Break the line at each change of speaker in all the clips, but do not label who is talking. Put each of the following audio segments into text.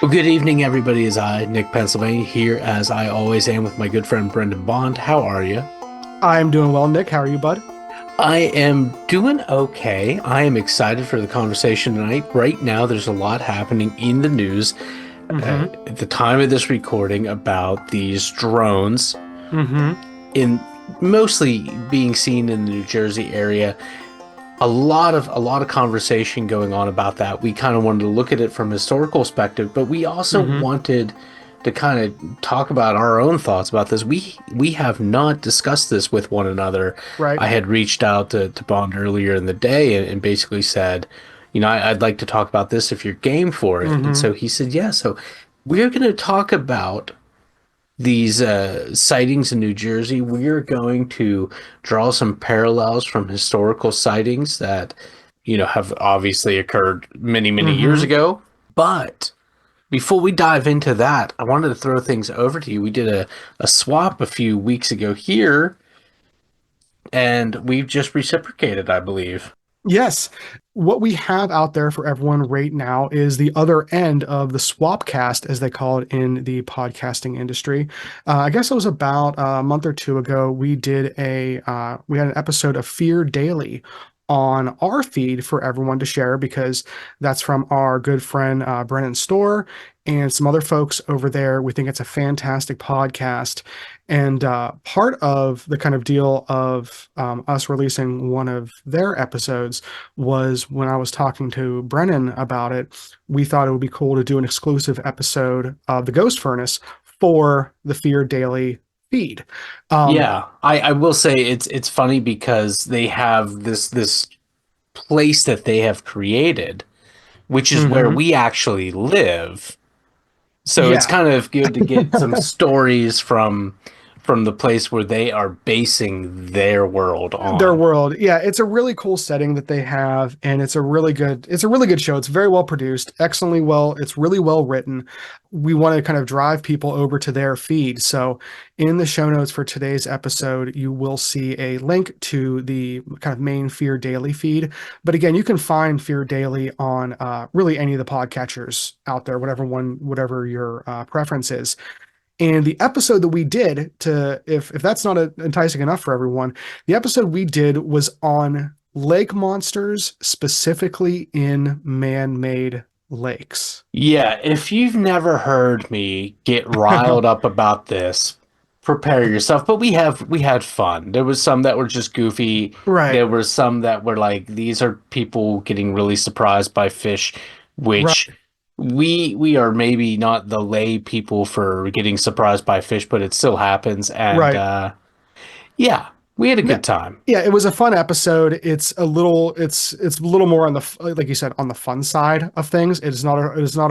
Well, good evening, everybody. Is I, Nick Pennsylvania, here as I always am with my good friend Brendan Bond. How are you?
I'm doing well, Nick. How are you, bud?
I am doing okay. I am excited for the conversation tonight. Right now, there's a lot happening in the news
Mm-hmm.
at the time of this recording about these drones
Mm-hmm.
in mostly being seen in the New Jersey area. A lot of conversation going on about that. We kind of wanted to look at it from a historical perspective, but we also
Mm-hmm.
wanted to kind of talk about our own thoughts about this. We have not discussed this with one another.
Right.
I had reached out to Bond earlier in the day and basically said, I'd like to talk about this if you're game for it. And
Mm-hmm.
so he said, yeah. So we're going to talk about these sightings in New Jersey. We're going to draw some parallels from historical sightings that, have obviously occurred many, many years
Mm-hmm.
ago. But before we dive into that, I wanted to throw things over to you. We did a swap a few weeks ago here, and we've just reciprocated, I believe.
Yes. What we have out there for everyone right now is the other end of the swapcast, as they call it in the podcasting industry. I guess it was about a month or two ago. We had an episode of Fear Daily on our feed for everyone to share because that's from our good friend Brennan Storr and some other folks over there. We think it's a fantastic podcast. And part of the kind of deal of us releasing one of their episodes was when I was talking to Brennan about it, we thought it would be cool to do an exclusive episode of The Ghost Furnace for the Fear Daily feed. Um,
Yeah, I will say it's funny because they have this place that they have created, which is where
mhm.
we actually live. So it's
Yeah.
kind of good to get some stories from the place where they are basing their world
Their
on.
world. Yeah, it's a really cool setting that they have, and it's a really good show. It's very well produced, it's really well written. We want to kind of drive people over to their feed. So in the show notes for today's episode, you will see a link to the kind of main Fear Daily feed. But again, you can find Fear Daily on really any of the podcatchers out there, whatever your preference is. And the episode that we did to, if that's not enticing enough for everyone, the episode we did was on lake monsters, specifically in man-made lakes.
Yeah, if you've never heard me get riled up about this, prepare yourself. But we had fun. There was some that were just goofy.
Right,
There were some that were like, these are people getting really surprised by fish, which
right,
we are maybe not the lay people for getting surprised by fish, but it still happens. And
right.
yeah, we had a
Yeah,
good time.
yeah, it was a fun episode. It's a little more on like you said, on the fun side of things. It is not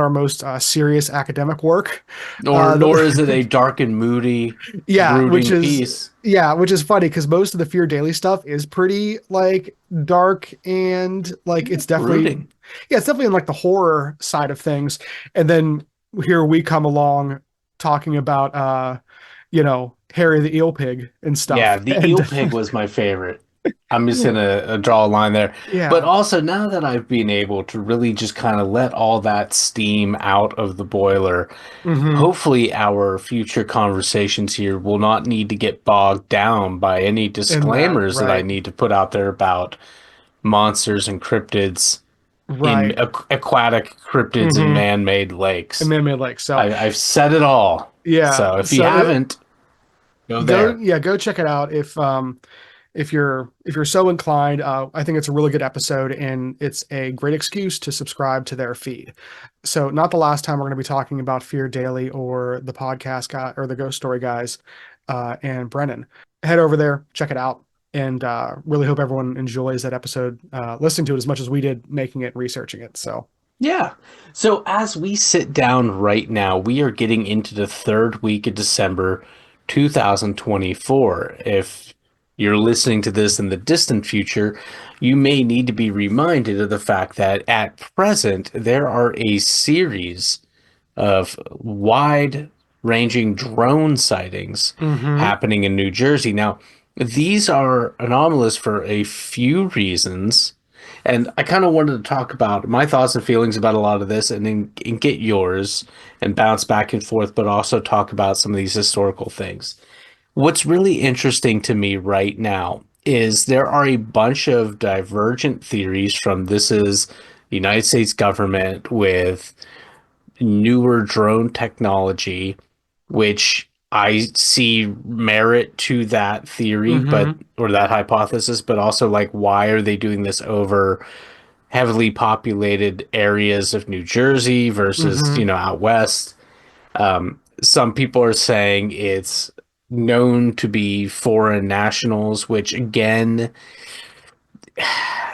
our most serious academic work.
Nor is it a dark and moody,
Yeah, which
brooding
is
piece.
yeah, which is funny because most of the Fear Daily stuff is pretty like dark and like
Yeah,
it's
brooding.
definitely in like the horror side of things. And then here we come along talking about Harry the Eel Pig and
Yeah,
stuff.
the
And
eel pig was my favorite. I'm just gonna draw a line there. But
yeah.
also, now that I've been able to really just kind of let all that steam out of the boiler,
Hmm.
hopefully our future conversations here will not need to get bogged down by any
In that,
disclaimers that I
right.
need to put out there about monsters and cryptids in
Right.
aquatic cryptids in
Hmm.
man-made
And
lakes.
man-made like so
I've said it all.
yeah.
So if you
So
haven't, go there.
go check it out if you're so inclined. I think it's a really good episode, and it's a great excuse to subscribe to their feed. So, not the last time we're going to be talking about Fear Daily or the podcast guy or the Ghost Story guys and Brennan. Head over there, check it out, and really hope everyone enjoys that episode, listening to it as much as we did making it and researching it. So,
Yeah. So as we sit down right now, we are getting into the third week of December 2024. If you're listening to this in the distant future, you may need to be reminded of the fact that at present, there are a series of wide ranging drone sightings
mm-hmm,
happening in New Jersey. Now, these are anomalous for a few reasons. And I kind of wanted to talk about my thoughts and feelings about a lot of this and get yours and bounce back and forth, but also talk about some of these historical things. What's really interesting to me right now is there are a bunch of divergent theories from this is the United States government with newer drone technology, which I see merit to that theory, but
Mm-hmm.
or that hypothesis, but also like why are they doing this over heavily populated areas of New Jersey versus,
Mm-hmm.
out west? Some people are saying it's known to be foreign nationals, which again,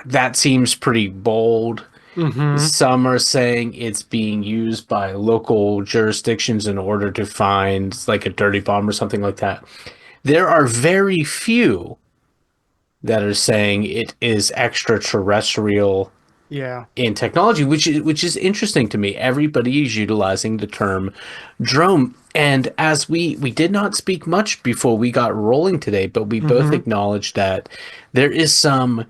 that seems pretty bold.
Mm-hmm.
Some are saying it's being used by local jurisdictions in order to find like a dirty bomb or something like that. There are very few that are saying it is extraterrestrial
Yeah.
in technology, which is interesting to me. Everybody is utilizing the term drone, and as we did not speak much before we got rolling today, but we both
Mm-hmm.
acknowledged that there is some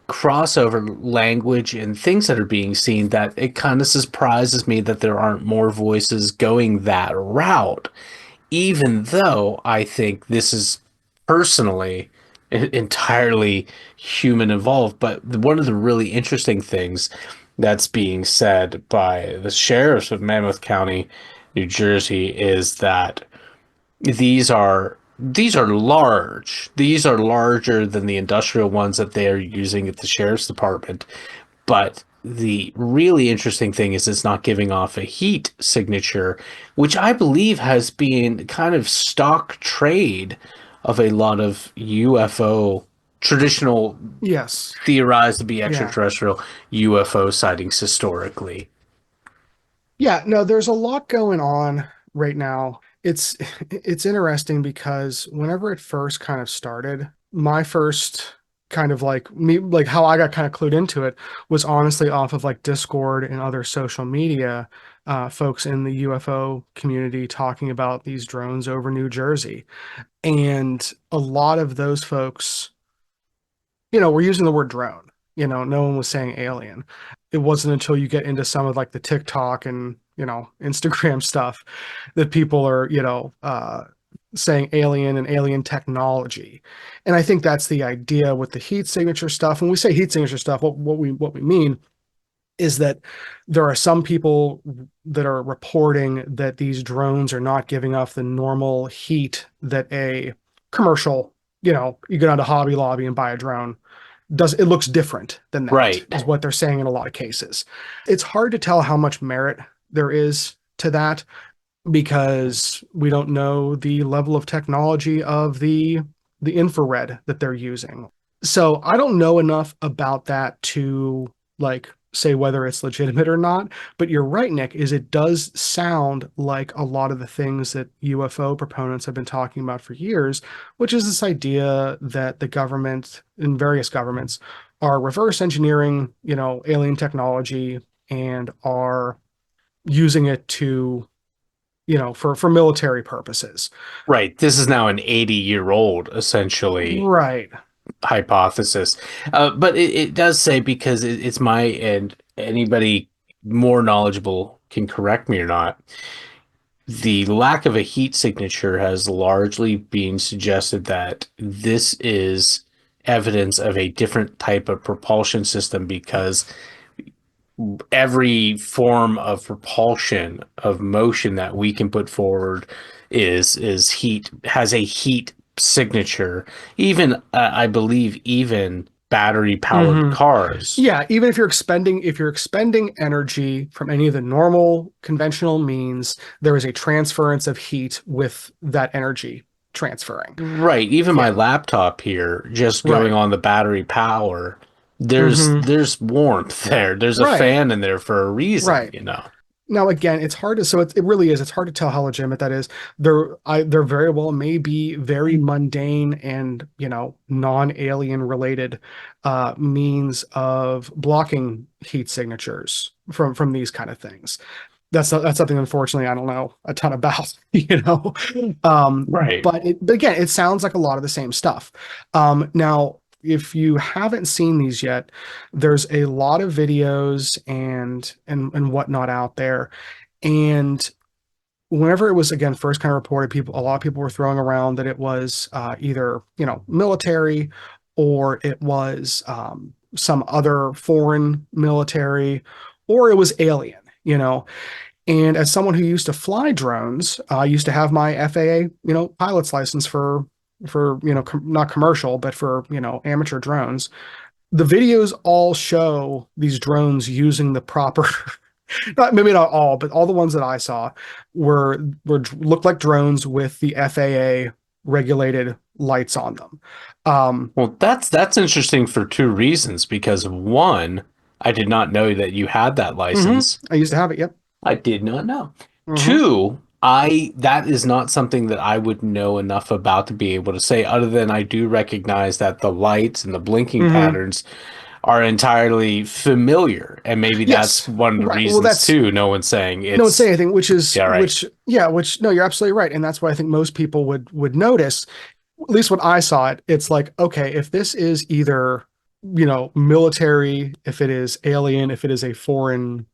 crossover language and things that are being seen that it kind of surprises me that there aren't more voices going that route, even though I think this is personally entirely human involved. But one of the really interesting things that's being said by the sheriffs of Mammoth County, New Jersey, is that these are large. These are larger than the industrial ones that they are using at the sheriff's department. But the really interesting thing is it's not giving off a heat signature, which I believe has been kind of stock trade of a lot of UFO traditional
Yes.
theorized to be
Yeah.
extraterrestrial UFO sightings historically.
Yeah, no, there's a lot going on right now. It's interesting because whenever it first kind of started, my first kind of like me like how I got kind of clued into it was honestly off of like Discord and other social media, folks in the UFO community talking about these drones over New Jersey. And a lot of those folks, we're using the word drone. No one was saying alien. It wasn't until you get into some of like the TikTok and, Instagram stuff that people are, saying alien and alien technology. And I think that's the idea with the heat signature stuff. When we say heat signature stuff, what we mean is that there are some people that are reporting that these drones are not giving off the normal heat that a commercial, you go down to Hobby Lobby and buy a drone does. It looks different than that
Right.
is what they're saying in a lot of cases. It's hard to tell how much merit there is to that because we don't know the level of technology of the infrared that they're using. So I don't know enough about that to like say whether it's legitimate or not, but you're right, Nick, is it does sound like a lot of the things that UFO proponents have been talking about for years, which is this idea that the government and various governments are reverse engineering, alien technology and are using it to, for military purposes.
Right. This is now an 80-year-old essentially
Right.
hypothesis. But it does say because it's my and anybody more knowledgeable can correct me or not. The lack of a heat signature has largely been suggested that this is evidence of a different type of propulsion system because every form of propulsion of motion that we can put forward is heat has a heat signature. Even I believe even battery powered
Hmm.
cars.
Yeah, even if you're expending energy from any of the normal conventional means, there is a transference of heat with that energy transferring.
Right, even my
Yeah,
laptop here just going
right.
on the battery power. There's
Hmm.
there's warmth there. There's a
Right,
fan in there for a reason,
right. Now again, it's hard to so it really is. It's hard to tell how legitimate that is. There very well may be very mundane and non-alien related means of blocking heat signatures from these kind of things. That's something unfortunately I don't know a ton about,
Right.
but again, it sounds like a lot of the same stuff. Now if you haven't seen these yet, there's a lot of videos and whatnot out there. And whenever it was again first kind of reported, a lot of people were throwing around that it was either military or it was some other foreign military or it was alien. And as someone who used to fly drones, I used to have my FAA, pilot's license for not commercial, but for amateur drones. The videos all show these drones using the proper not maybe not all, but all the ones that I saw were looked like drones with the FAA regulated lights on them. Um,
Well, that's interesting for two reasons. Because one, I did not know that you had that license.
I used to have it. Yep.
I did not know.
hmm
Two, I that is not something that I would know enough about to be able to say, other than I do recognize that the lights and the blinking
hmm
patterns are entirely familiar. And maybe that's
Yes.
one of the
Right. Well,
reasons
that's
too. No one's saying
no one say
it's
anything,
yeah, right.
which no, you're absolutely right, and that's why I think most people would notice. At least when I saw it, it's like, okay, if this is either military, if it is alien, if it is a foreign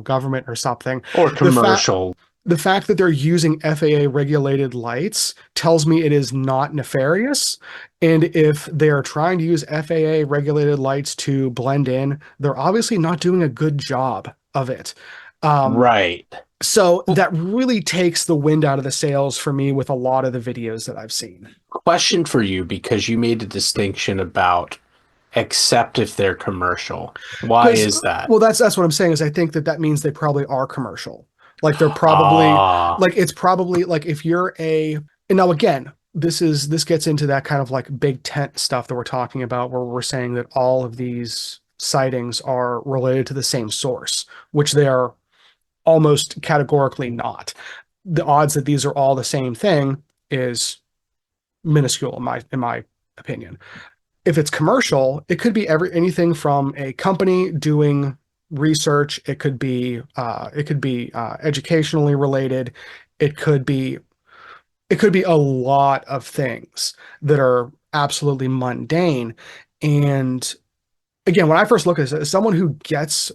government or something,
Or
the fact
commercial.
the fact that they're using FAA regulated lights tells me it is not nefarious. And if they are trying to use FAA regulated lights to blend in, they're obviously not doing a good job of it. Um,
Right.
so
Well,
that really takes the wind out of the sails for me with a lot of the videos that I've seen.
question for you, because you made a distinction about except if they're commercial. Why
Because,
is that?
well, that's what I'm saying is I think that means they probably are commercial. Like they're probably
Ah,
like it's probably like if you're a and now again, this gets into that kind of like big tent stuff that we're talking about where we're saying that all of these sightings are related to the same source, which they are almost categorically not. The odds that these are all the same thing is minuscule in my opinion. If it's commercial, it could be anything from a company doing research. It could be educationally related. It could be it could be a lot of things that are absolutely mundane. And again, when I first look at this, as someone who gets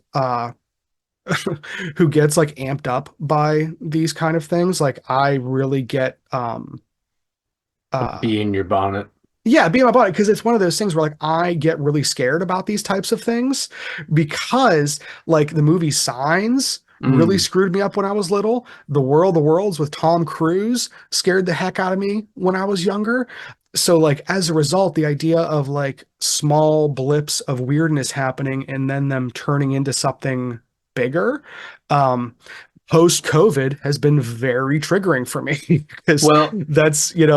who gets like amped up by these kind of things, like I really get uh
be in your bonnet.
yeah, being about it because it's one of those things where like I get really scared about these types of things because like the movie Signs really
Mm,
screwed me up when I was little. The World of Worlds with Tom Cruise scared the heck out of me when I was younger. So like as a result, the idea of like small blips of weirdness happening and then them turning into something bigger, um, post COVID has been very triggering for me because
well,
that's it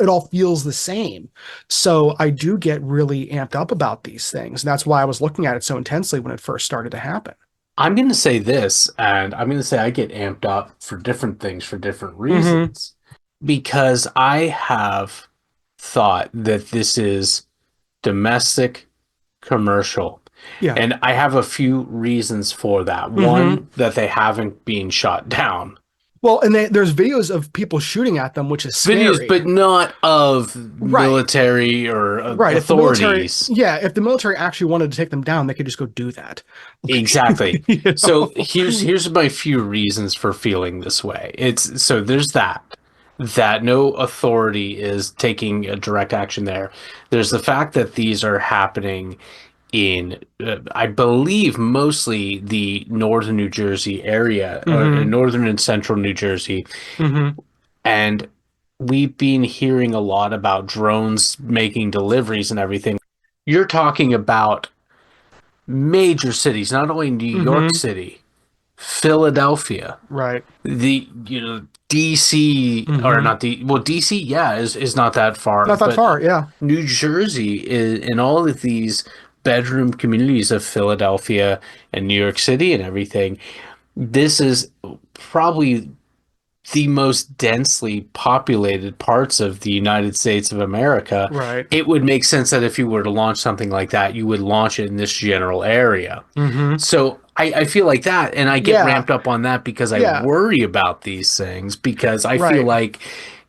all feels the same. So I do get really amped up about these things, and that's why I was looking at it so intensely when it first started to happen.
I'm going to say this, and I'm going to say I get amped up for different things for different
hmm
reasons. Because I have thought that this is domestic commercial.
Yeah.
And I have a few reasons for that.
hmm
One, that they haven't been shot down.
Well, and there's videos of people shooting at them, which is
Videos,
scary.
but not of
Right.
military or
Right. If the military,
authorities.
yeah, if the military actually wanted to take them down, they could just go do that.
Exactly.
You
So
know?
here's my few reasons for feeling this way. It's so there's that no authority is taking a direct action there. There's the fact that these are happening in I believe mostly the northern New Jersey area, or
hmm
northern and central New Jersey,
hmm
and we've been hearing a lot about drones making deliveries and everything. You're talking about major cities, not only New York
hmm
City, Philadelphia,
Right.
the DC, or
hmm
not DC, yeah, is not that far,
Not that
but
far. Yeah.
New Jersey is in all of these bedroom communities of Philadelphia and New York City and everything. This is probably the most densely populated parts of the United States of America.
Right.
It would make sense that if you were to launch something like that, you would launch it in this general area.
hmm
So I feel like that, and I get
Yeah.
ramped up on that because I
Yeah.
worry about these things because I feel
Right.
like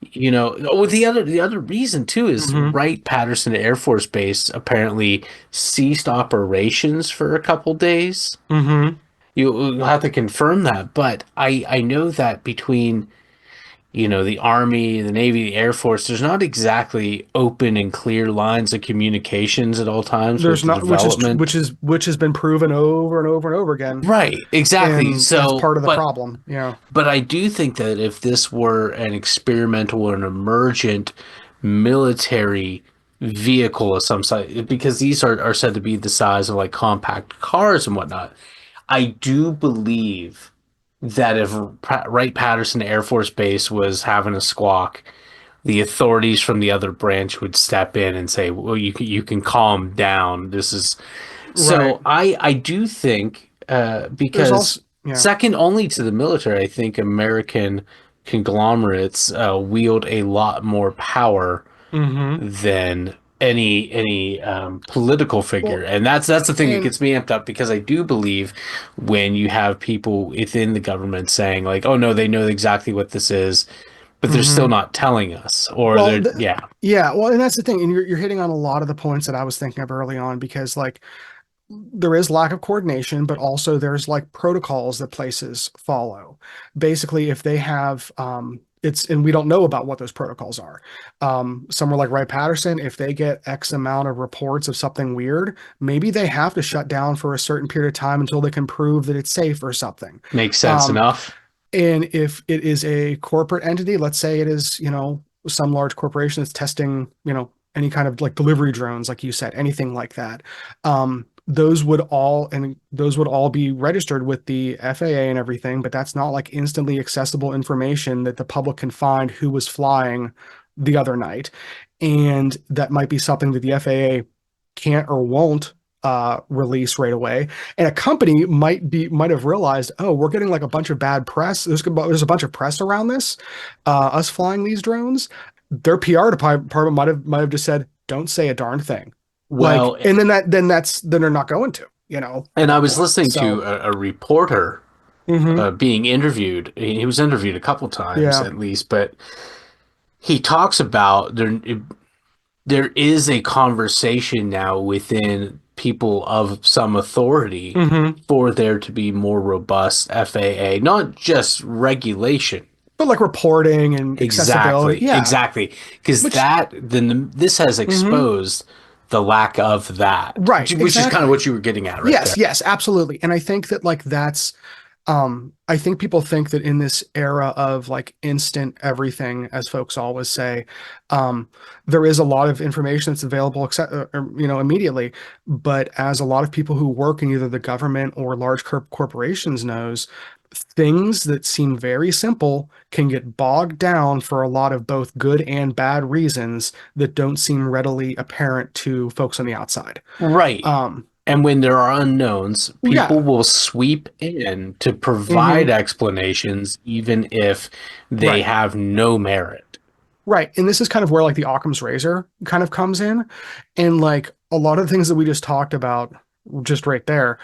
the other reason too is
Hmm.
Wright-Patterson Air Force Base apparently ceased operations for a couple days.
Hmm.
You'll have to confirm that, but I know that between the Army, the Navy, the Air Force, there's not exactly open and clear lines of communications at all times with
There's
the
not,
development.
which has been proven over and over and over again,
Right, exactly.
and that's
So,
part of the
but
problem. Yeah.
but I do think that if this were an experimental or an emergent military vehicle of some sort, because these are said to be the size of like compact cars and whatnot, I do believe that if Wright-Patterson Air Force Base was having a squawk, the authorities from the other branch would step in and say, "Well, you can calm down. This is."
Right.
So I do think
There's
because
also, yeah.
second only to the military, I think American conglomerates wield a lot more power
Hmm.
than any political figure,
Well,
and that's the thing that
and
gets me amped up because I do believe when you have people within the government saying like, "Oh no, they know exactly what this is," but they're still
mhm.
not telling us, or
Well,
they're yeah,
yeah, well, and that's the thing, and you're hitting on a lot of the points that I was thinking of early on because like there is lack of coordination, but also there's like protocols that places follow. Basically, if they have it's and we don't know about what those protocols are. Somewhere like Wright Patterson, if they get X amount of reports of something weird, maybe they have to shut down for a certain period of time until they can prove that it's safe or something.
makes sense
Um,
enough.
and if it is a corporate entity, let's say it is, some large corporation that's testing, any kind of like delivery drones, like you said, anything like that. Those would all be registered with the FAA and everything, but that's not like instantly accessible information that the public can find who was flying the other night. And that might be something that the FAA can't or won't release right away. And a company might have realized, oh, we're getting like a bunch of bad press. There's a bunch of press around this, us flying these drones. Their PR department might have just said, don't say a darn thing. Like,
Well,
and then they're not going to, at
and I
that
was
point.
listening to
So,
a reporter
hmm,
being interviewed. He was interviewed a couple times
yeah,
at least, but he talks about there is a conversation now within people of some authority
hmm.
for there to be more robust FAA, not just regulation.
But like reporting and accessibility,
Exactly,
yeah.
exactly. Because
Which,
this has
hmm,
exposed the lack of that,
right,
which is kind of
exactly.
what you were getting at right there.
Yes, yes, absolutely. And I think that like I think people think that in this era of like instant everything, as folks always say, um, there is a lot of information that's available, immediately. But as a lot of people who work in either the government or large corporations knows, things that seem very simple can get bogged down for a lot of both good and bad reasons that don't seem readily apparent to folks on the outside.
Right.
Um,
And when there are unknowns, people
yeah.
will sweep in to provide
Hmm.
explanations, even if they
Right.
have no merit.
Right. And this is kind of where like the Occam's razor kind of comes in. And like a lot of the things that we just talked about just right there,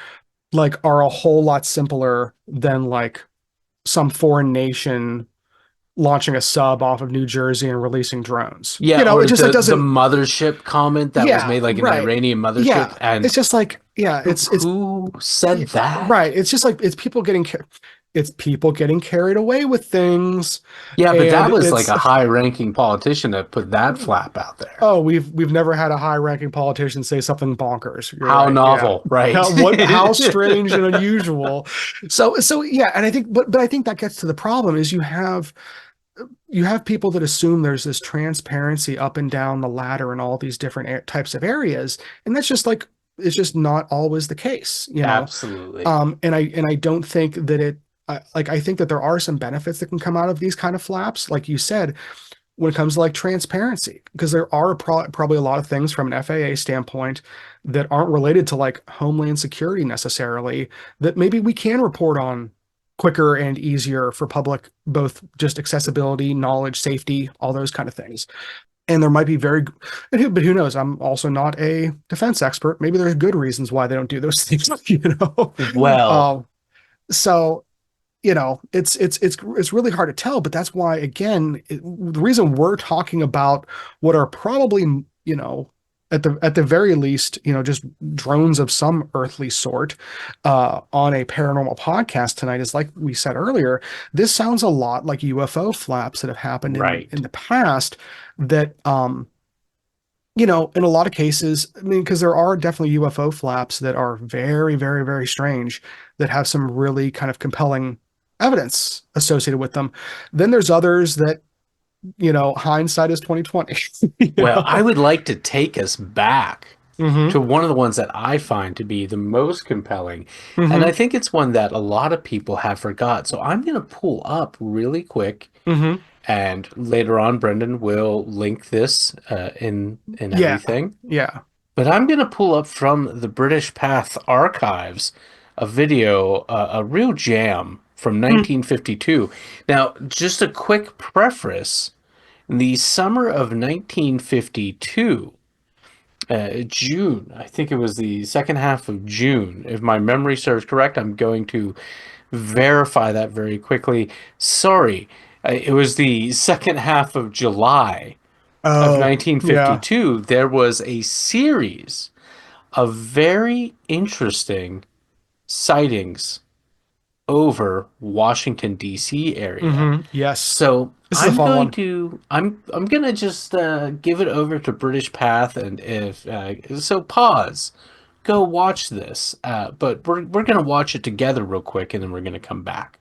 like are a whole lot simpler than like some foreign nation launching a sub off of New Jersey and releasing drones.
Yeah,
It
or
just like
the
doesn't,
mothership comment that was
yeah,
made, like an
right.
Iranian mothership,
Yeah.
and
It's just like, yeah,
who
it's
who said
yeah,
that?
right. It's just like it's people getting carried away with things.
Yeah, but
And
that was like
it's
a high-ranking politician that put that flap out there.
Oh, we've never had a high-ranking politician say something bonkers. You're
How
right. Yeah.
novel, right?
How strange and unusual. So yeah, and I think but I think that gets to the problem is you have people that assume there's this transparency up and down the ladder in all these different types of areas, and that's just like it's just not always the case.
Absolutely.
And I don't think that I think that there are some benefits that can come out of these kind of flaps, like you said, when it comes to like transparency, because there are probably a lot of things from an FAA standpoint that aren't related to like homeland security necessarily that maybe we can report on quicker and easier for public, both just accessibility, knowledge, safety, all those kind of things. And there might be but who knows? I'm also not a defense expert. Maybe there's good reasons why they don't do those things, you know?
Well,
Um, so it's really hard to tell, but that's why, again, the reason we're talking about what are probably, at the very least, just drones of some earthly sort, on a paranormal podcast tonight is, like we said earlier, this sounds a lot like UFO flaps that have happened in
Right.
the past that, in a lot of cases, I mean, because there are definitely UFO flaps that are very, very, very strange that have some really kind of compelling evidence associated with them. Then there's others that, hindsight is 2020, you
Well, I
know.
would like to take us back
Mm-hmm.
to one of the ones that I find to be the most compelling. And I
Mm-hmm.
think it's one that a lot of people have forgot. So I'm going to pull up really quick,
Mm-hmm.
and later on, Brendan will link this in
Yeah.
everything.
Yeah.
But I'm going to pull up from the British Path archives a video, a real jam from
Hmm.
1952. Now, just a quick preface. In the summer of 1952, June, I think it was the second half of June, if my memory serves correct, I'm going to verify that very quickly. Sorry, it was the second half of July of
Oh, yeah.
1952. There was a series of very interesting sightings over Washington, D.C. area.
Mm-hmm. Yes.
So
This is a fun one.
I'm gonna just give it over to British Path, and if so, pause, go watch this. But we're gonna watch it together real quick, and then we're gonna come back.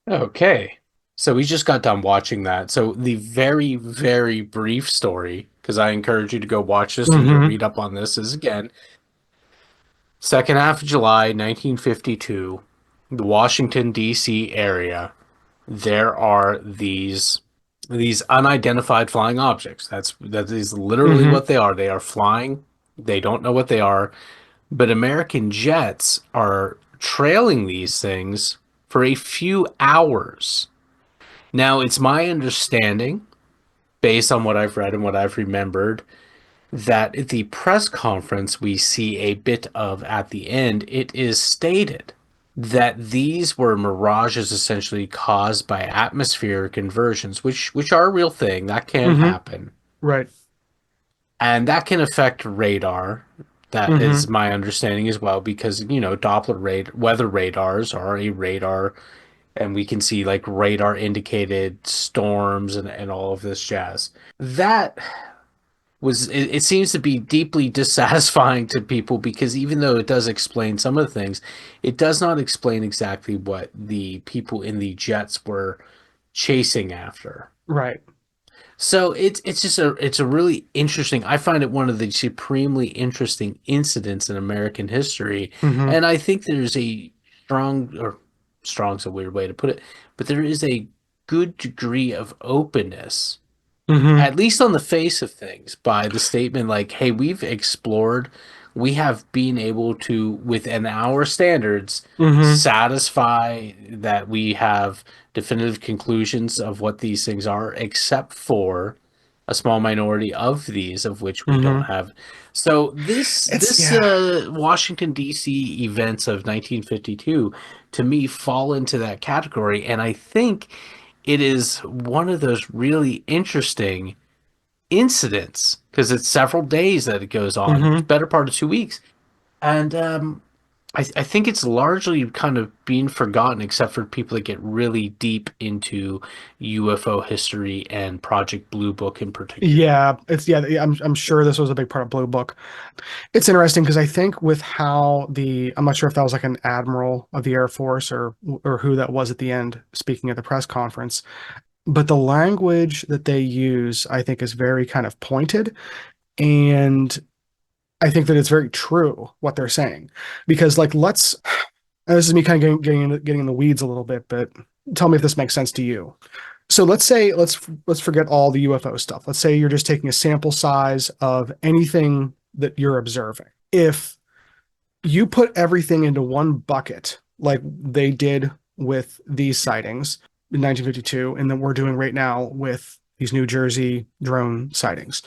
Okay, so we just got done watching that. So the very very brief story, because I encourage you to go watch this and to
Mm-hmm.
read up on this, is again second half of July 1952, the Washington D.C. area. There are these unidentified flying objects. That is literally
Mm-hmm.
what they are. They are flying. They don't know what they are, but American jets are trailing these things for a few hours. Now, it's my understanding, based on what I've read and what I've remembered, that at the press conference we see a bit of at the end, it is stated that these were mirages essentially caused by atmospheric inversions, which are a real thing that can
Mm-hmm.
happen,
Right.
and that can affect radar. That is
Mm-hmm.
my understanding as well, because Doppler weather radars are a radar, and we can see like radar indicated storms and all of this jazz. That it seems to be deeply dissatisfying to people, because even though it does explain some of the things, it does not explain exactly what the people in the jets were chasing after.
Right.
So it's just it's a really interesting. I find it one of the supremely interesting incidents in American history,
Mm-hmm.
and I think there's a strong's a weird way to put it, but there is a good degree of openness,
Mm-hmm.
at least on the face of things, by the statement like, hey, we've explored, we have been able to, within our standards,
Mm-hmm.
satisfy that we have definitive conclusions of what these things are, except for a small minority of these of which we don't
Mm-hmm.
have. So this
It's
this
yeah.
Washington D.C. events of 1952 to me fall into that category, and I think it is one of those really interesting incidents, because it's several days that it goes on,
Mm-hmm.
better part of 2 weeks, and I think it's largely kind of being forgotten, except for people that get really deep into UFO history and Project Blue Book in particular.
Yeah, yeah, I'm sure this was a big part of Blue Book. It's interesting because I think with how I'm not sure if that was like an admiral of the Air Force or who that was at the end speaking at the press conference, but the language that they use I think is very kind of pointed, and I think that it's very true what they're saying because like this is me kind of getting in the weeds a little bit, but tell me if this makes sense to you. So let's forget all the UFO stuff. Let's say you're just taking a sample size of anything that you're observing. If you put everything into one bucket, like they did with these sightings in 1952, and then we're doing right now with these New Jersey drone sightings,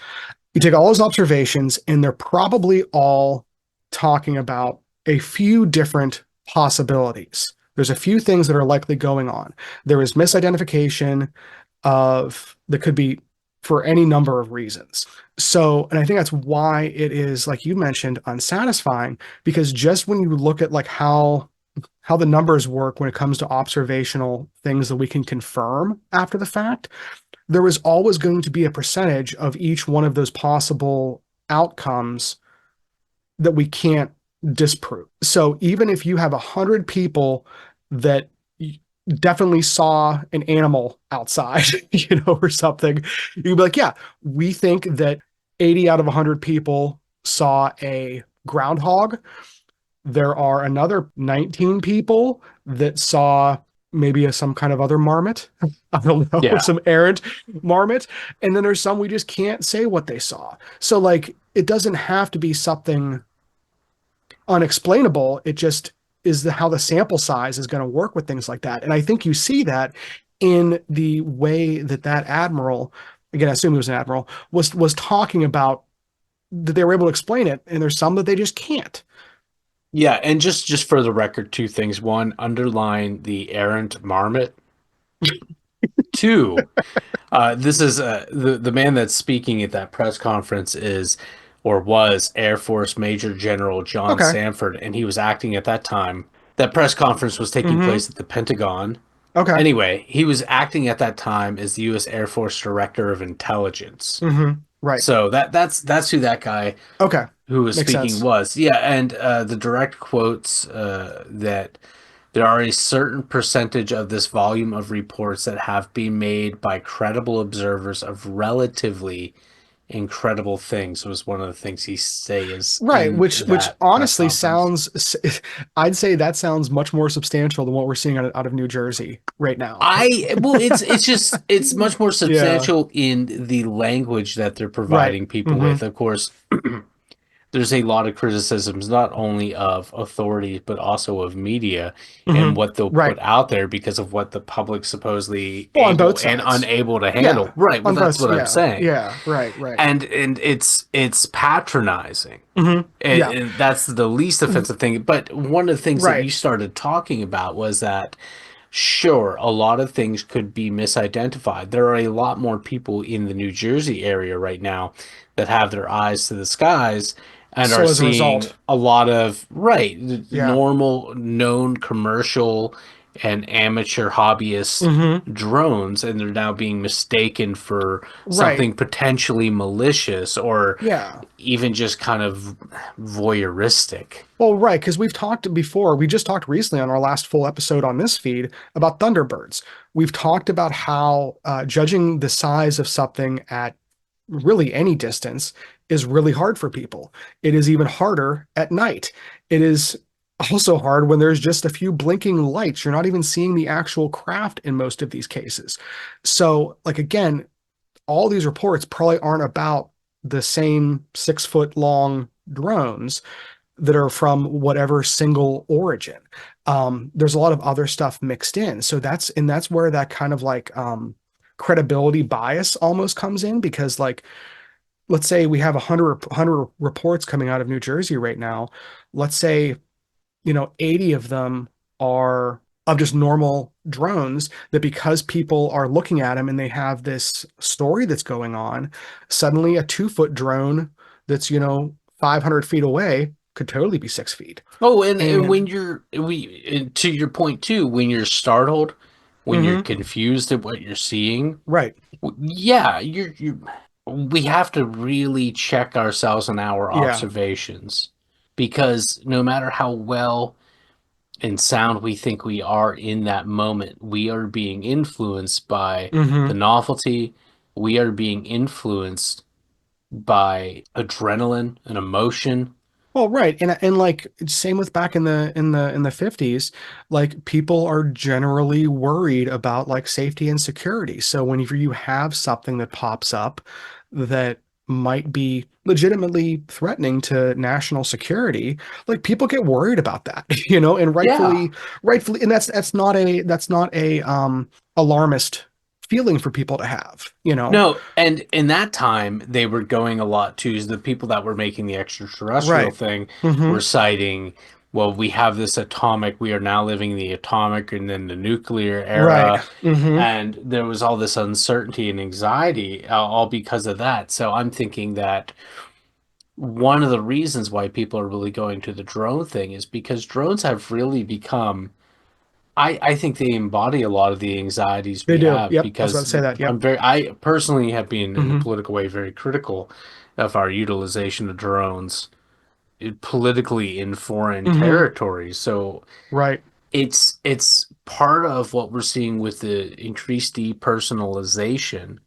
you take all those observations, and they're probably all talking about a few different possibilities. There's a few things that are likely going on. There is misidentification of that could be for any number of reasons. So, and I think that's why it is, like you mentioned, unsatisfying, because just when you look at like how the numbers work when it comes to observational things that we can confirm after the fact, there is always going to be a percentage of each one of those possible outcomes that we can't disprove. So even if you have 100 people that definitely saw an animal outside, or something, you'd be like, yeah, we think that 80 out of 100 people saw a groundhog. There are another 19 people that saw maybe some kind of other marmot. I don't know,
Yeah.
some errant marmot. And then there's some we just can't say what they saw. So, like, it doesn't have to be something unexplainable. It just is how the sample size is going to work with things like that. And I think you see that in the way that that admiral, again, I assume he was an admiral, was talking about that they were able to explain it. And there's some that they just can't.
Yeah, and just for the record, two things. One, underline the errant marmot. Two, this is the man that's speaking at that press conference is or was Air Force Major General John
Okay.
Sanford, and he was acting at that time. That press conference was taking
Mm-hmm.
place at the Pentagon.
Okay.
Anyway, he was acting at that time as the U.S. Air Force Director of Intelligence.
Mm-hmm. Right.
So that's who that guy
Okay.
who was
Makes
speaking
sense.
was. Yeah, and the direct quotes that there are a certain percentage of this volume of reports that have been made by credible observers of relatively incredible things was one of the things he say is
Right,
in
which
that press
honestly
conference.
sounds, I'd say that sounds much more substantial than what we're seeing out of New Jersey right now.
It's much more
Yeah.
substantial in the language that they're
Right.
providing people
Mm-hmm.
with. Of course, there's a lot of criticisms not only of authorities but also of media and
Mm-hmm.
what they'll put
Right.
out there because of what the public supposedly
Well, on both
able and
sides.
unable to
Yeah.
handle. Right, well
On
that's
both.
what I'm
Yeah.
saying.
Yeah. Right. Right.
And it's patronizing.
Mm-hmm. Yeah.
And that's the least offensive thing. But one of the things that
Right.
you started talking about was that sure, a lot of things could be misidentified. There are a lot more people in the New Jersey area right now that have their eyes to the skies and are
So as a
seeing
result,
a lot of, right,
yeah.
normal, known commercial and amateur hobbyist
Mm-hmm.
drones, and they're now being mistaken for
Right.
something potentially malicious or
Yeah.
even just kind of voyeuristic.
Well, right, because we've talked before. We just talked recently on our last full episode on this feed about Thunderbirds. We've talked about how judging the size of something at really any distance is really hard for people. It is even harder at night. It is also hard when there's just a few blinking lights. You're not even seeing the actual craft in most of these cases. So, like, again, all these reports probably aren't about the same 6 foot long drones that are from whatever single origin. There's a lot of other stuff mixed in. So that's where that kind of like credibility bias almost comes in, because like let's say we have 100 reports coming out of New Jersey right now. Let's say 80 of them are of just normal drones, that because people are looking at them and they have this story that's going on, suddenly a 2 foot drone that's 500 feet away could totally be 6 feet.
Oh, and when
And
and to your point too, when you're startled, when you're
mhm,
confused at what you're seeing,
right.
yeah, we have to really check ourselves and our
Yeah.
observations because no matter how well and sound we think we are in that moment, we are being influenced by the
Hmm.
novelty. We are being influenced by adrenaline and emotion.
Well, right. And like same with back in the 50s, like people are generally worried about like safety and security. So whenever you have something that pops up that might be legitimately threatening to national security, like people get worried about that, and
Yeah.
rightfully, and that's not a alarmist feeling for people to have.
No, and in that time they were going a lot to the people that were making the extraterrestrial
Right.
thing
Hmm.
were citing well, we have this atomic, we are now living in the atomic and then the nuclear
Right.
era.
Hmm.
And there was all this uncertainty and anxiety, all because of that. So I'm thinking that one of the reasons why people are really going to the drone thing is because drones have really become, I think they embody a lot of the anxieties
They
we
do.
have
Yep. I was about to
because
say that. Yep.
I personally have been in a
Hmm.
political way very critical of our utilization of drones politically in foreign
Hmm.
territories. So
Right.
it's part of what we're seeing with the increased depersonalization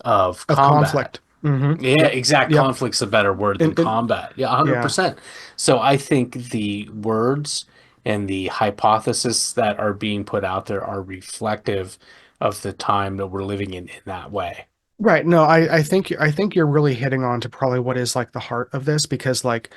of
Of
combat.
conflict. Hmm.
Yeah,
Yep.
exact
Yep.
conflict's a better word than
And
combat. Yeah,
yeah.
100%. So I think the words and the hypotheses that are being put out there are reflective of the time that we're living in that way.
Right. No, I think you're really hitting on to probably what is like the heart of this because like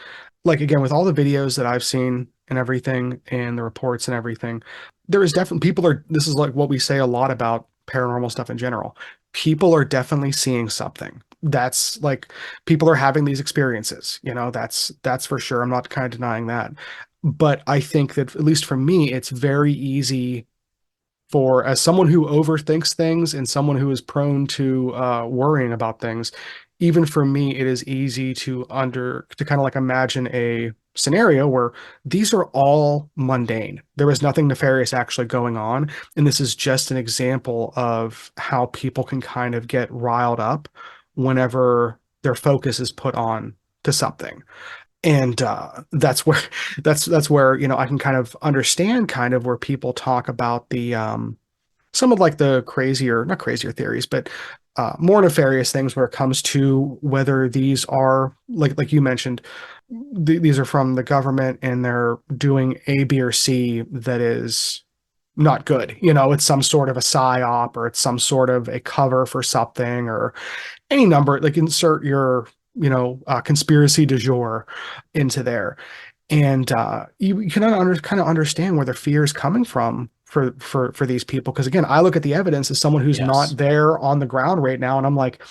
again with all the videos that I've seen and everything and the reports and everything, there is definitely people are this is like what we say a lot about paranormal stuff in general. People are definitely seeing something. That's like people are having these experiences, you know, that's for sure. I'm not kind of denying that. But I think that at least for me, it's very easy for as someone who overthinks things and someone who is prone to worrying about things, even for me, it is easy to kind of like imagine a scenario where these are all mundane. There is nothing nefarious actually going on, and this is just an example of how people can kind of get riled up whenever their focus is put on to something. And that's where that's where I can kind of understand kind of where people talk about the some of like the crazier, not crazier theories, but more nefarious things where it comes to whether these are like you mentioned, these are from the government and they're doing A, B, or C that is not good. You know, it's some sort of a psyop or it's some sort of a cover for something or any number. Like insert your conspiracy du jour into there and you can kind of understand where their fear is coming from for these people because again I look at the evidence as someone who's
Yes.
not there on the ground right now and I'm like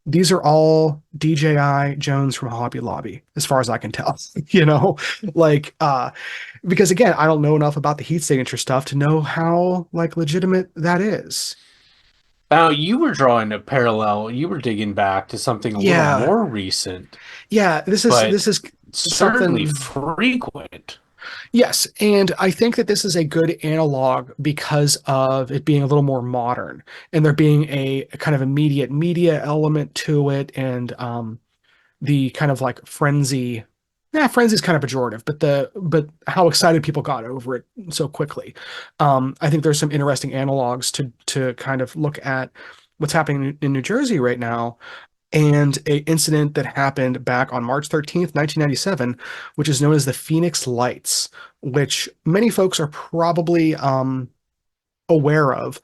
these are all DJI Jones from Hobby Lobby as far as I can tell. Like because again I don't know enough about the heat signature stuff to know how like legitimate that is.
Now, you were drawing a parallel, you were digging back to something a little
Yeah,
more recent,
yeah, this
but
is
certainly
something.
frequent.
Yes, and I think that this is a good analog because of it being a little more modern and there being a kind of immediate media element to it and the kind of like frenzy. Yeah, frenzy is kind of pejorative, but how excited people got over it so quickly. I think there's some interesting analogs to kind of look at what's happening in New Jersey right now and a incident that happened back on March 13th, 1997, which is known as the Phoenix Lights, which many folks are probably aware of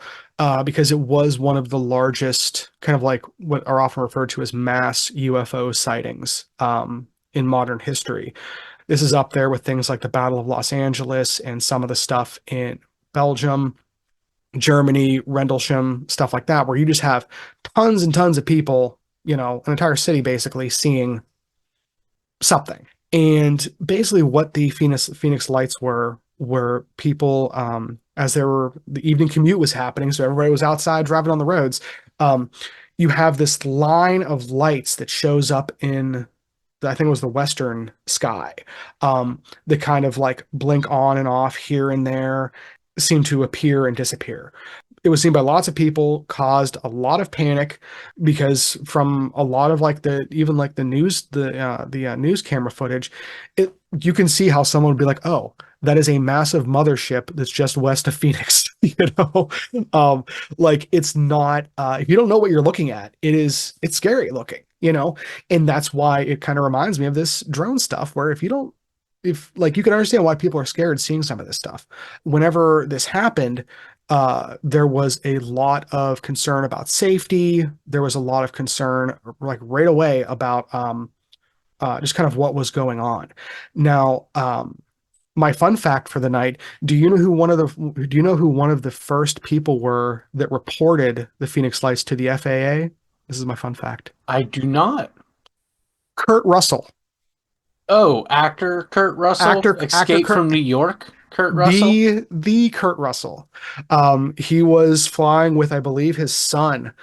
because it was one of the largest, kind of like what are often referred to as mass UFO sightings in modern history. This is up there with things like the Battle of Los Angeles and some of the stuff in Belgium, Germany, Rendlesham, stuff like that, where you just have tons and tons of people, an entire city basically seeing something. And basically, what the Phoenix Lights were people as there were the evening commute was happening, so everybody was outside driving on the roads. Um, you have this line of lights that shows up in I think it was the western sky. That kind of like blink on and off here and there, seem to appear and disappear. It was seen by lots of people, caused a lot of panic because from a lot of like the even like the news the news camera footage, it you can see how someone would be like, oh, that is a massive mothership that's just west of Phoenix. um, like it's not if you don't know what you're looking at, it's scary looking, and that's why it kind of reminds me of this drone stuff where if you don't if like you can understand why people are scared seeing some of this stuff. Whenever this happened, there was a lot of concern about safety. There was a lot of concern, like right away, about just kind of what was going on. Now, my fun fact for the night: Do you know who one of the first people were that reported the Phoenix Lights to the FAA? This is my fun fact.
I do not.
Kurt Russell.
Oh, actor Kurt Russell,
Actor
Escape from
Kurt,
New York, Kurt Russell.
the Kurt Russell. He was flying with, I believe, his son.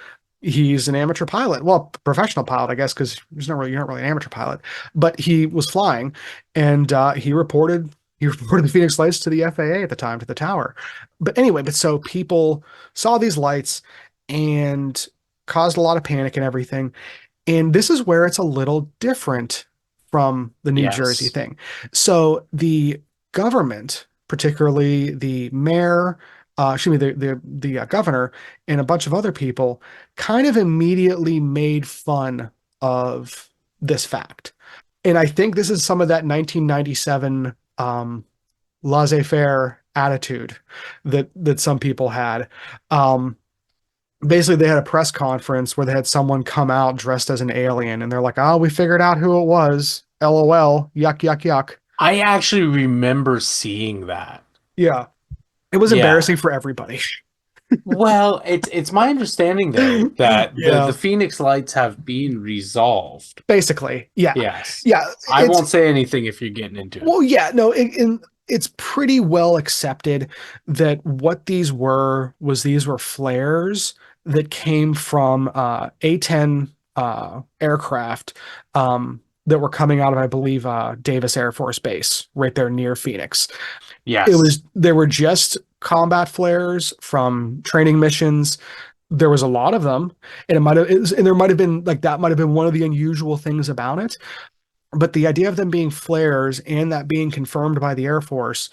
He's an amateur pilot, well, professional pilot, I guess, because you're not really an amateur pilot, but he was flying, and he reported the Phoenix lights to the FAA at the time, to the tower. But anyway, but so people saw these lights and caused a lot of panic and everything. And this is where it's a little different from the New Jersey
Yes.
thing. So the government, particularly the mayor, excuse me, the governor, and a bunch of other people, kind of immediately made fun of this fact. And I think this is some of that 1997 laissez-faire attitude that some people had. Um, Basically, they had a press conference where they had someone come out dressed as an alien, and they're like, "Oh, we figured out who it was. LOL. Yuck, yuck, yuck."
I actually remember seeing that.
Yeah, it was
Yeah.
embarrassing for everybody.
Well, it's my understanding though that the
Yeah,
Phoenix Lights have been resolved.
basically, yeah,
Yes.
yeah.
I
It's
won't say anything if you're getting into it.
Well, yeah, no, it's pretty well accepted that what these were flares that came from A-10 aircraft that were coming out of, I believe, Davis Air Force Base right there near Phoenix.
Yes.
They were just combat flares from training missions. There was a lot of them, and there might have been like that might have been one of the unusual things about it, but the idea of them being flares and that being confirmed by the Air Force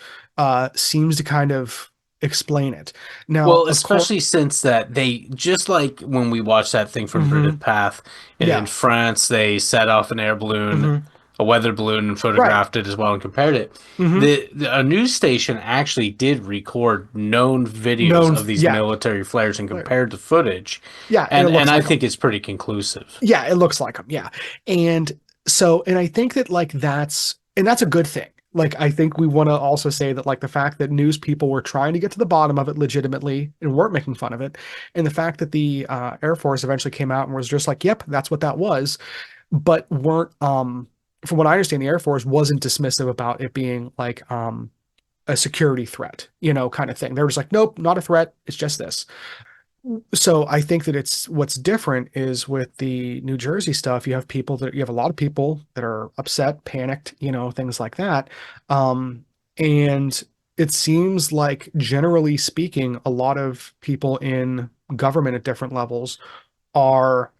seems to kind of explain it. Now,
Well,
of course,
especially since that they just like when we watched that thing from
hmm
British Path in
yeah,
France, they set off an air balloon,
hmm
a weather balloon, and
right,
photographed it as well and compared it.
hmm
A news station actually did record known videos
known,
of these
yeah,
military flares and
flare,
compared the footage,
yeah, and it
and
looks
I
like
think
them.
it's pretty conclusive.
Yeah, it looks like them. Yeah, and and I think that like that's a good thing. Like, I think we want to also say that like the fact that news people were trying to get to the bottom of it legitimately and weren't making fun of it, and the fact that the Air Force eventually came out and was just like, "Yep, that's what that was," but weren't from what I understand, the Air Force wasn't dismissive about it being like a security threat, kind of thing. They were just like, "Nope, not a threat. It's just this." So I think that it's what's different is with the New Jersey stuff, you have a lot of people that are upset, panicked, things like that. And it seems like generally speaking, a lot of people in government at different levels are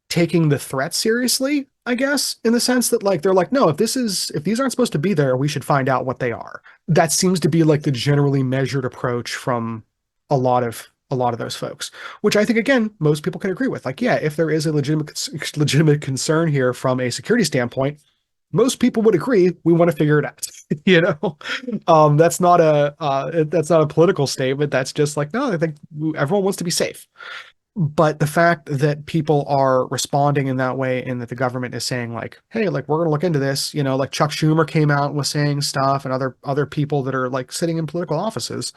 taking the threat seriously, I guess, in the sense that like they're like, no, if these aren't supposed to be there, we should find out what they are. That seems to be like the generally measured approach from a lot of those folks, which I think again, most people can agree with. Like, yeah, if there is a legitimate concern here from a security standpoint, most people would agree we want to figure it out. That's not a political statement. That's just like, no, I think everyone wants to be safe. But the fact that people are responding in that way and that the government is saying like, hey, like we're going to look into this, like Chuck Schumer came out and was saying stuff and other people that are like sitting in political offices.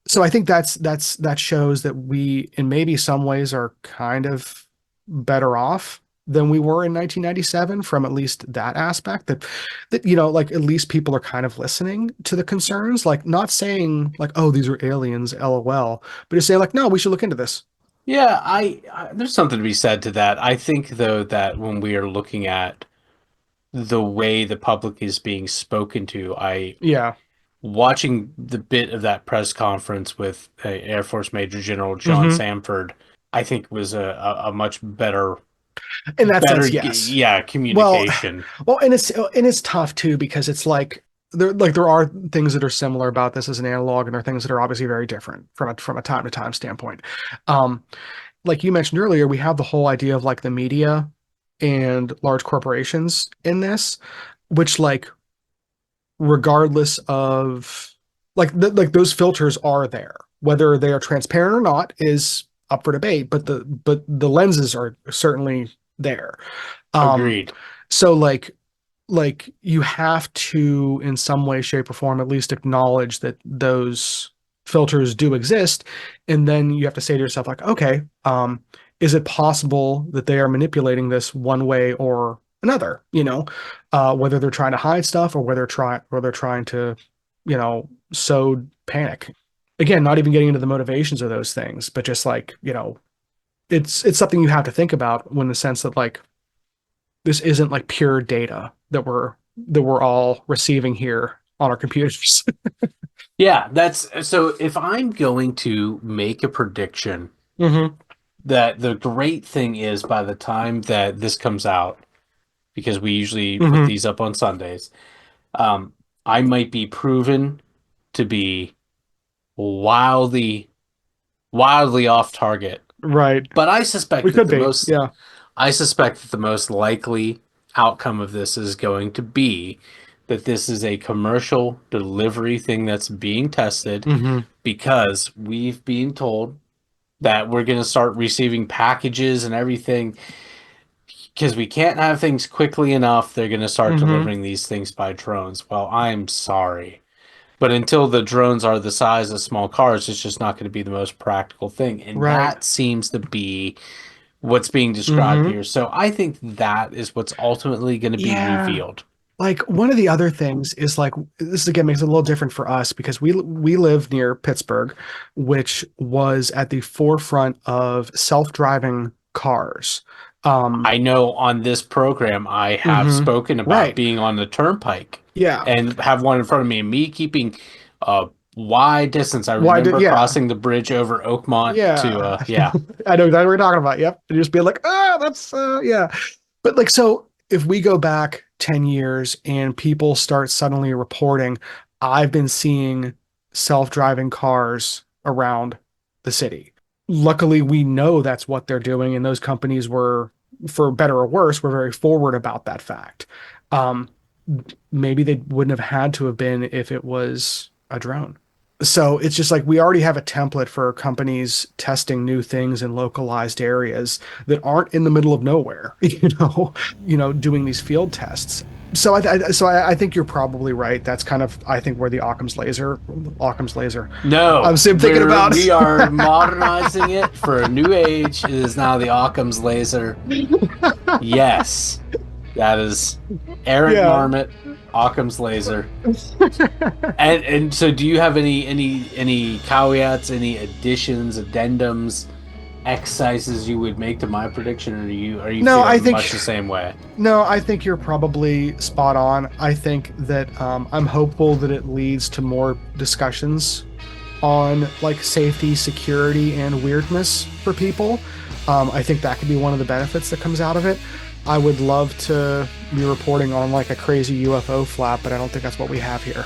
So I think that shows that we in maybe some ways are kind of better off than we were in 1997 from at least that aspect that like at least people are kind of listening to the concerns, like not saying like, oh, these are aliens, LOL, but just say like, no, we should look into this.
Yeah, there's something to be said to that. I think though that when we are looking at the way the public is being spoken to, I
Yeah.
watching the bit of that press conference with Air Force Major General John
hmm
Samford, I think was a much better
In that sense, yes.
yeah,
Well,
communication.
and it's tough too because it's like there are things that are similar about this as an analog, and there are things that are obviously very different from a time to time standpoint. Um, like you mentioned earlier, we have the whole idea of like the media and large corporations in this, which like regardless of like those filters are there, whether they are transparent or not is up for debate, but the lenses are certainly there. Um,
Agreed.
so like you have to in some way, shape, or form at least acknowledge that those filters do exist, and then you have to say to yourself like, okay, is it possible that they are manipulating this one way or another, whether they're trying to hide stuff or whether they're trying to, sow panic. Again, not even getting into the motivations of those things, but just like, it's something you have to think about when the sense that like this isn't like pure data that we're all receiving here on our computers.
Yeah, that's so if I'm going to make a prediction,
Hmm.
that the great thing is by the time that this comes out, because we usually put
Hmm.
these up on Sundays, um, I might be proven to be wildly, wildly off target.
Right.
But
We could be. Yeah.
I suspect that the most likely outcome of this is going to be that this is a commercial delivery thing that's being tested
Hmm.
because we've been told that we're going to start receiving packages and everything because we can't have things quickly enough. They're going to start
Hmm.
delivering these things by drones. Well, I'm sorry. But until the drones are the size of small cars, it's just not going to be the most practical thing. And
Right.
that seems to be what's being described
Hmm.
here. So I think that is what's ultimately going to be
Yeah.
revealed.
Like one of the other things is like this again makes it a little different for us because we live near Pittsburgh, which was at the forefront of self-driving cars. Um,
I know on this program, I have
mhm.
spoken about
Right.
being on the turnpike
Yeah.
and have one in front of me, and me keeping a wide distance. I
Why did
remember
yeah.
crossing the bridge over Oakmont to,
Yeah.
yeah.
I know exactly what we're talking about. Yep. And just be like, that's yeah. But like so if we go back 10 years and people start suddenly reporting, I've been seeing self-driving cars around the city. Luckily, we know that's what they're doing, and those companies were, for better or worse, were very forward about that fact. Um, Maybe they wouldn't have had to have been if it was a drone. So it's just like we already have a template for companies testing new things in localized areas that aren't in the middle of nowhere, doing these field tests. So I think you're probably right. That's kind of I think where the Occam's laser. I'm
No,
same thinking about.
we are modernizing it for a new age. It is now the Occam's laser. Yes, that is Eric
Yeah.
Marmot, Occam's laser. And so, do you have any caveats, any additions, addendums, exercises you would make to my prediction, or are you
No, I
feeling
think
much the same way?
no, I think you're probably spot on. I think that I'm hopeful that it leads to more discussions on like safety, security, and weirdness for people. I think that could be one of the benefits that comes out of it. I would love to be reporting on like a crazy UFO flap, but I don't think that's what we have here.